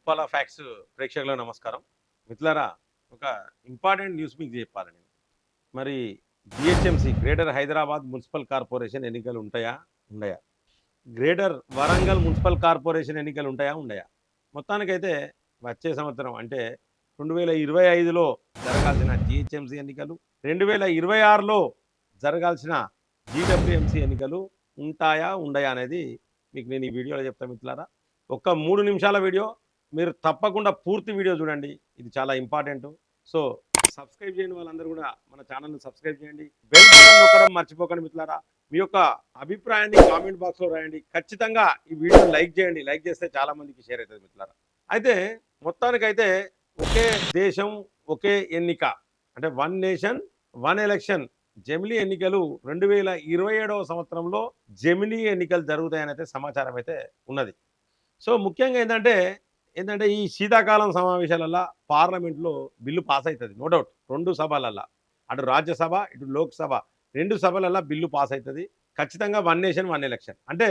Uppala facts ప్రేక్షకులకు నమస్కారం. మిత్రులారా, ఒక ఇంపార్టెంట్ న్యూస్ మీకు చెప్పాలి నేను. మరి GHMC greater Hyderabad municipal corporation ఎన్నికలు ఉంటాయా? ఉండయా? గ్రేటర్ వరంగల్ మున్సిపల్ కార్పొరేషన్ ఎన్నికలు ఉంటాయా? ఉండయా? మొత్తానికైతే వచ్చే సంవత్సరం అంటే 2025లో జరగాల్సిన జిహెచ్ఎంసీ ఎన్నికలు, 2026లో జరగాల్సిన జీడబ్ల్యూఎంసీ ఎన్నికలు ఉంటాయా? ఉండయా? అనేది మీకు నేను ఈ వీడియోలో చెప్తాను మిత్రులారా. ఒక్క 3 నిమిషాల వీడియో, మీరు తప్పకుండా పూర్తి వీడియో చూడండి. ఇది చాలా ఇంపార్టెంట్. సో సబ్స్క్రైబ్ చేయని వాళ్ళందరూ కూడా మన ఛానల్ని సబ్స్క్రైబ్ చేయండి. బెల్ బటన్ నొక్కడం మర్చిపోకండి మిత్రులారా. మీ యొక్క అభిప్రాయాన్ని కామెంట్ బాక్స్లో రాయండి. ఖచ్చితంగా ఈ వీడియోని లైక్ చేయండి. లైక్ చేస్తే చాలా మందికి షేర్ అవుతుంది మిత్రులారా. అయితే మొత్తానికైతే ఒకే దేశం ఒకే ఎన్నిక అంటే వన్ నేషన్ వన్ ఎలక్షన్ జమిలీ ఎన్నికలు 2027వ సంవత్సరంలో జమిలీ ఎన్నికలు జరుగుతాయని అయితే సమాచారం అయితే ఉన్నది. సో ముఖ్యంగా ఏంటంటే ఈ శీతాకాలం సమావేశాలల్లో పార్లమెంట్లో బిల్లు పాస్ అవుతుంది, నో డౌట్. 2 సభలల్లో, అటు రాజ్యసభ ఇటు లోక్సభ 2 సభలల్లో బిల్లు పాస్ అవుతుంది. ఖచ్చితంగా వన్ నేషన్ వన్ ఎలక్షన్ అంటే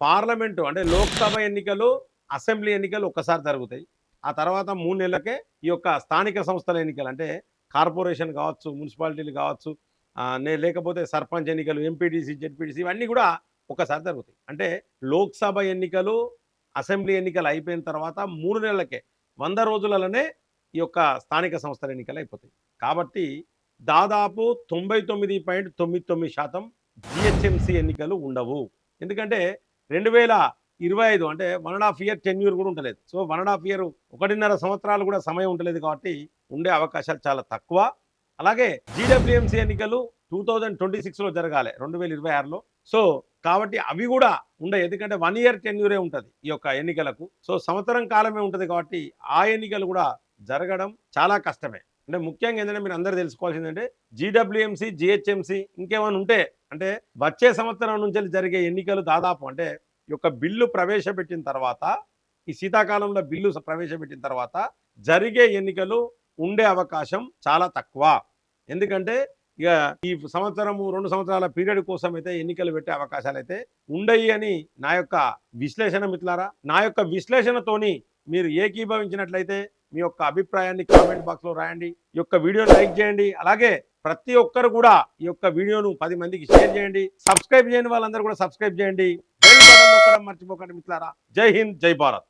పార్లమెంటు అంటే లోక్సభ ఎన్నికలు, అసెంబ్లీ ఎన్నికలు ఒక్కసారి జరుగుతాయి. ఆ తర్వాత 3 నెలలకే ఈ యొక్క స్థానిక సంస్థల ఎన్నికలు అంటే కార్పొరేషన్ కావచ్చు, మున్సిపాలిటీలు కావచ్చు, లేకపోతే సర్పంచ్ ఎన్నికలు, ఎంపీటీసీ, జెడ్పీటీసీ ఇవన్నీ కూడా ఒకసారి జరుగుతాయి. అంటే లోక్సభ ఎన్నికలు, అసెంబ్లీ ఎన్నికలు అయిపోయిన తర్వాత 3 నెలలకే 100 రోజులలోనే ఈ యొక్క స్థానిక సంస్థల ఎన్నికలు అయిపోతాయి. కాబట్టి దాదాపు 99.99% జిహెచ్ఎంసీ ఎన్నికలు ఉండవు. ఎందుకంటే 2025 అంటే 1.5 ఇయర్ టెన్యూర్ కూడా ఉండలేదు. సో 1.5 ఇయర్ 1.5 సంవత్సరాలు కూడా సమయం ఉండలేదు. కాబట్టి ఉండే అవకాశాలు చాలా తక్కువ. అలాగే జీడబ్ల్యూఎంసీ ఎన్నికలు 2026లో జరగాలి, 2026లో. సో కాబట్టి అవి కూడా ఉండవు. ఎందుకంటే 1 ఇయర్ టెన్యూరే ఉంటుంది ఈ యొక్క ఎన్నికలకు. సో సంవత్సరం కాలమే ఉంటుంది. కాబట్టి ఆ ఎన్నికలు కూడా జరగడం చాలా కష్టమే. అంటే ముఖ్యంగా ఏంటంటే మీరు అందరూ తెలుసుకోవాల్సిందంటే జీడబ్ల్యూఎంసీ, జిహెచ్ఎంసీ ఇంకేమైనా ఉంటే అంటే వచ్చే సంవత్సరం నుంచి జరిగే ఎన్నికలు దాదాపు అంటే ఈ యొక్క బిల్లు ప్రవేశపెట్టిన తర్వాత, ఈ శీతాకాలంలో బిల్లు ప్రవేశపెట్టిన తర్వాత జరిగే ఎన్నికలు ఉండే అవకాశం చాలా తక్కువ. ఎందుకంటే ఇక ఈ సంవత్సరము 2 సంవత్సరాల పీరియడ్ కోసం అయితే ఎన్నికలు పెట్టే అవకాశాలు అయితే ఉండయి అని నా యొక్క విశ్లేషణ మిత్రులారా. నా యొక్క విశ్లేషణతోని మీరు ఏకీభవించినట్లయితే మీ యొక్క అభిప్రాయాన్ని కామెంట్ బాక్స్లో రాయండి. ఈ యొక్క వీడియోని లైక్ చేయండి. అలాగే ప్రతి ఒక్కరు కూడా ఈ యొక్క వీడియోను 10 మందికి షేర్ చేయండి. సబ్స్క్రైబ్ చేయని వాళ్ళందరూ కూడా సబ్స్క్రైబ్ చేయండి. బెల్ బటన్ నొక్కడం మర్చిపోకండి మిత్రులారా. జై హింద్, జై భారత్.